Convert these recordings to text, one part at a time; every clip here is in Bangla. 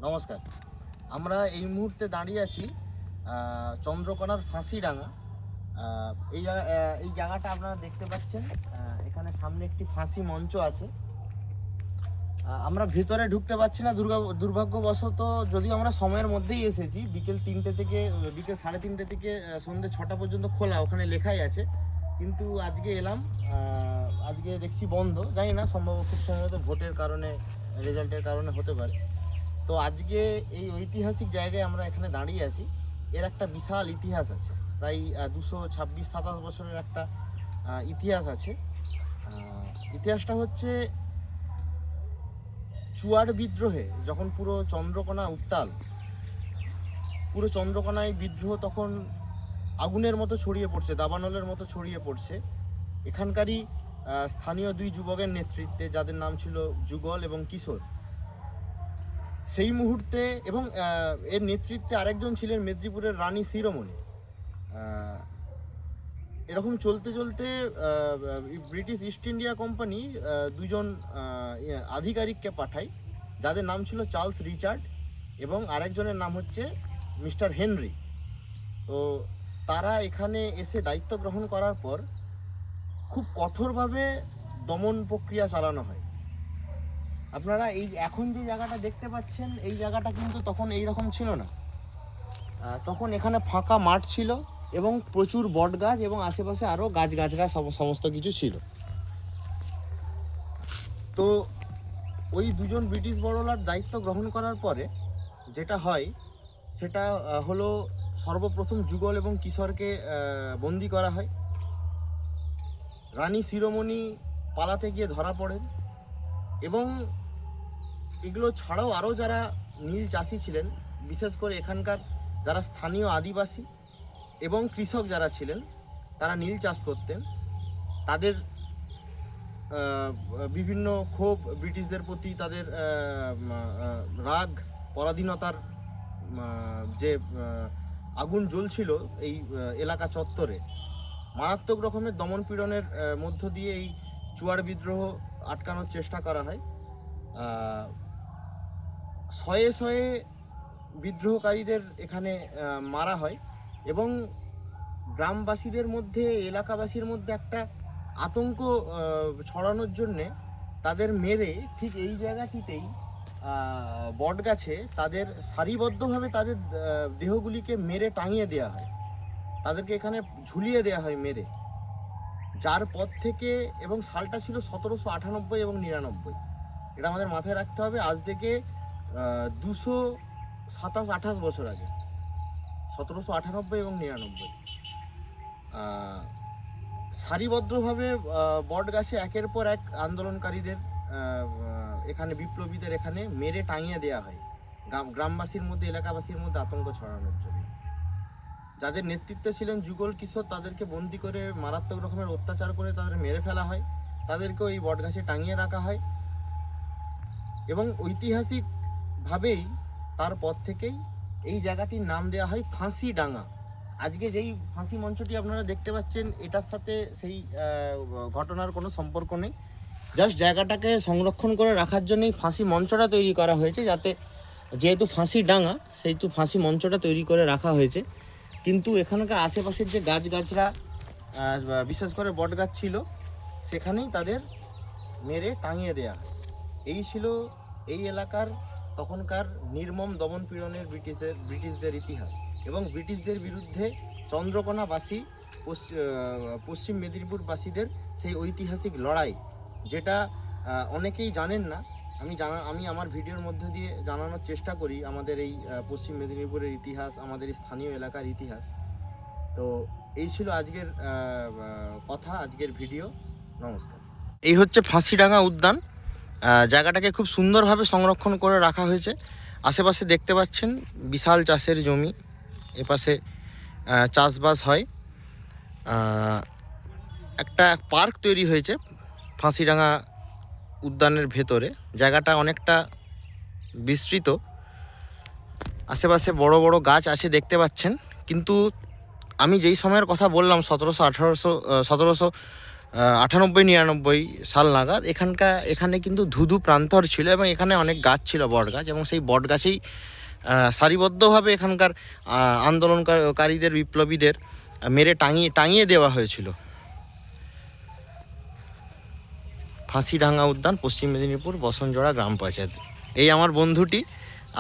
নমস্কার। আমরা এই মুহূর্তে দাঁড়িয়ে আছি চন্দ্রকোনার ফাঁসিডাঙ্গা। এই জায়গাটা আপনারা দেখতে পাচ্ছেন। এখানে সামনে একটি ফাঁসি মঞ্চ আছে। আমরা ভেতরে ঢুকতে পারছি না দুর্ভাগ্যবশত, যদিও আমরা সময়ের মধ্যেই এসেছি। বিকেল 3টে থেকে সন্ধ্যে 6টা পর্যন্ত খোলা, ওখানে লেখাই আছে। কিন্তু আজকে এলাম, আজকে দেখছি বন্ধ। জানি না, খুব সম্ভবত ভোটের কারণে, রেজাল্টের কারণে হতে পারে। তো আজকে এই ঐতিহাসিক জায়গায় আমরা এখানে দাঁড়িয়ে আছি। এর একটা বিশাল ইতিহাস আছে, প্রায় 226-27 বছরের একটা ইতিহাস আছে। ইতিহাসটা হচ্ছে চুয়াড় বিদ্রোহে যখন পুরো চন্দ্রকোনা উত্তাল, পুরো চন্দ্রকোনায় বিদ্রোহ তখন আগুনের মতো ছড়িয়ে পড়ছে, দাবানলের মতো ছড়িয়ে পড়ছে। এখানকারই স্থানীয় দুই যুবকের নেতৃত্বে, যাদের নাম ছিল যুগল এবং কিশোর, সেই মুহূর্তে, এবং এর নেতৃত্বে আরেকজন ছিলেন মেদিনীপুরের রানী শিরোমণি। এরকম চলতে চলতে ব্রিটিশ ইস্ট ইন্ডিয়া কোম্পানি দুজন আধিকারিককে পাঠায়, যাদের নাম ছিল চার্লস রিচার্ড এবং আরেকজনের নাম হচ্ছে মিস্টার হেনরি। তো তারা এখানে এসে দায়িত্ব গ্রহণ করার পর খুব কঠোরভাবে দমন প্রক্রিয়া চালানো হয়। আপনারা এই এখন যে জায়গাটা দেখতে পাচ্ছেন, এই জায়গাটা কিন্তু তখন এই রকম ছিল না। তখন এখানে ফাঁকা মাঠ ছিল এবং প্রচুর বট গাছ এবং আশেপাশে আরও গাছগাছরা সমস্ত কিছু ছিল। তো ওই দুজন ব্রিটিশ বড়লাট দায়িত্ব গ্রহণ করার পরে যেটা হয় সেটা হলো, সর্বপ্রথম যুগল এবং কিশোরকে বন্দি করা হয়। রানী শিরোমণি পালাতে গিয়ে ধরা পড়েন, এবং এগুলো ছাড়াও আরও যারা নীল চাষি ছিলেন, বিশেষ করে এখানকার যারা স্থানীয় আদিবাসী এবং কৃষক যারা ছিলেন, তারা নীল চাষ করতেন, তাদের বিভিন্ন ক্ষোভ ব্রিটিশদের প্রতি, তাদের রাগ, পরাধীনতার যে আগুন জ্বলছিল এই এলাকা চত্বরে, মারাত্মক রকমের দমন পীড়নের মধ্য দিয়ে এই চুয়াড় বিদ্রোহ আটকানোর চেষ্টা করা হয়। শয়ে শয়ে বিদ্রোহকারীদের এখানে মারা হয়, এবং গ্রামবাসীদের মধ্যে, এলাকাবাসীর মধ্যে একটা আতঙ্ক ছড়ানোর জন্যে তাদের মেরে ঠিক এই জায়গাটিতেই বটগাছে তাদের সারিবদ্ধভাবে তাদের দেহগুলিকে মেরে টাঙিয়ে দেওয়া হয়, তাদেরকে এখানে ঝুলিয়ে দেওয়া হয় মেরে। যার পর থেকে, এবং সালটা ছিল 1798 এবং 99, এটা আমাদের মাথায় রাখতে হবে। আজ থেকে 227-28 বছর আগে, 1798 এবং 99, সারিবদ্ধভাবে বট গাছে একের পর এক আন্দোলনকারীদের, এখানে বিপ্লবীদের এখানে মেরে টাঙিয়ে দেওয়া হয় গ্রামবাসীর মধ্যে, এলাকাবাসীর মধ্যে আতঙ্ক ছড়ানোর জন্য। যাদের নেতৃত্বে ছিলেন যুগল কিশোর, তাদেরকে বন্দি করে মারাত্মক রকমের অত্যাচার করে তাদের মেরে ফেলা হয়, তাদেরকেও এই বট গাছে টাঙিয়ে রাখা হয়। এবং ঐতিহাসিকভাবেই তারপর থেকেই এই জায়গাটির নাম দেওয়া হয় ফাঁসিডাঙ্গা। আজকে যেই ফাঁসি মঞ্চটি আপনারা দেখতে পাচ্ছেন, এটার সাথে সেই ঘটনার কোনো সম্পর্ক নেই। জাস্ট জায়গাটাকে সংরক্ষণ করে রাখার জন্যই ফাঁসি মঞ্চটা তৈরি করা হয়েছে, যাতে, যেহেতু ফাঁসিডাঙ্গা সেহেতু ফাঁসি মঞ্চটা তৈরি করে রাখা হয়েছে। কিন্তু এখানকার আশেপাশের যে গাছগাছরা, বিশেষ করে বট গাছ ছিল, সেখানেই তাদের মেরে টাঙিয়ে দেওয়া হয়। এই ছিল এই এলাকার তখনকার নির্মম দমন পীড়নের ব্রিটিশদের ইতিহাস, এবং ব্রিটিশদের বিরুদ্ধে চন্দ্রকোনাবাসী, পশ্চিম মেদিনীপুরবাসীদের সেই ঐতিহাসিক লড়াই, যেটা অনেকেই জানেন না। আমি আমার ভিডিওর মধ্যে দিয়ে জানানোর চেষ্টা করি আমাদের এই পশ্চিম মেদিনীপুরের ইতিহাস, আমাদের স্থানীয় এলাকার ইতিহাস। তো এই ছিল আজকের কথা, আজকের ভিডিও। নমস্কার। এই হচ্ছে ফাঁসিডাঙ্গা উদ্যান। জায়গাটাকে খুব সুন্দরভাবে সংরক্ষণ করে রাখা হয়েছে। আশেপাশে দেখতে পাচ্ছেন বিশাল চাষের জমি, এপাশে চাষবাস হয়। একটা পার্ক তৈরি হয়েছে ফাঁসিডাঙ্গা উদ্যানের ভেতরে। জায়গাটা অনেকটা বিস্তৃত, আশেপাশে বড় বড় গাছ আছে দেখতে পাচ্ছেন। কিন্তু আমি যেই সময়ের কথা বললাম, 1700 98-99 সাল নাগাদ এখানে কিন্তু ধুধু প্রান্তর ছিল এবং এখানে অনেক গাছ ছিল, বট গাছ, এবং সেই বট গাছেই সারিবদ্ধভাবে এখানকার আন্দোলনকারীদের, বিপ্লবীদের মেরে টাঙিয়ে দেওয়া হয়েছিল। ফাঁসিডাঙ্গা উদ্যান, পশ্চিম মেদিনীপুর, বসনজোড়া গ্রাম পঞ্চায়েত। এই আমার বন্ধুটি,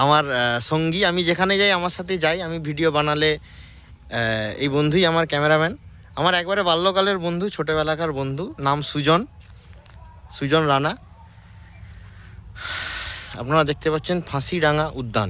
আমার সঙ্গী। আমি যেখানে যাই আমার সাথে যাই, আমি ভিডিও বানালে এই বন্ধুই আমার ক্যামেরাম্যান। আমার একবারে বাল্যকালের বন্ধু, ছোটোবেলাকার বন্ধু, নাম সুজন রানা। আপনারা দেখতে পাচ্ছেন ফাঁসিডাঙ্গা উদ্যান।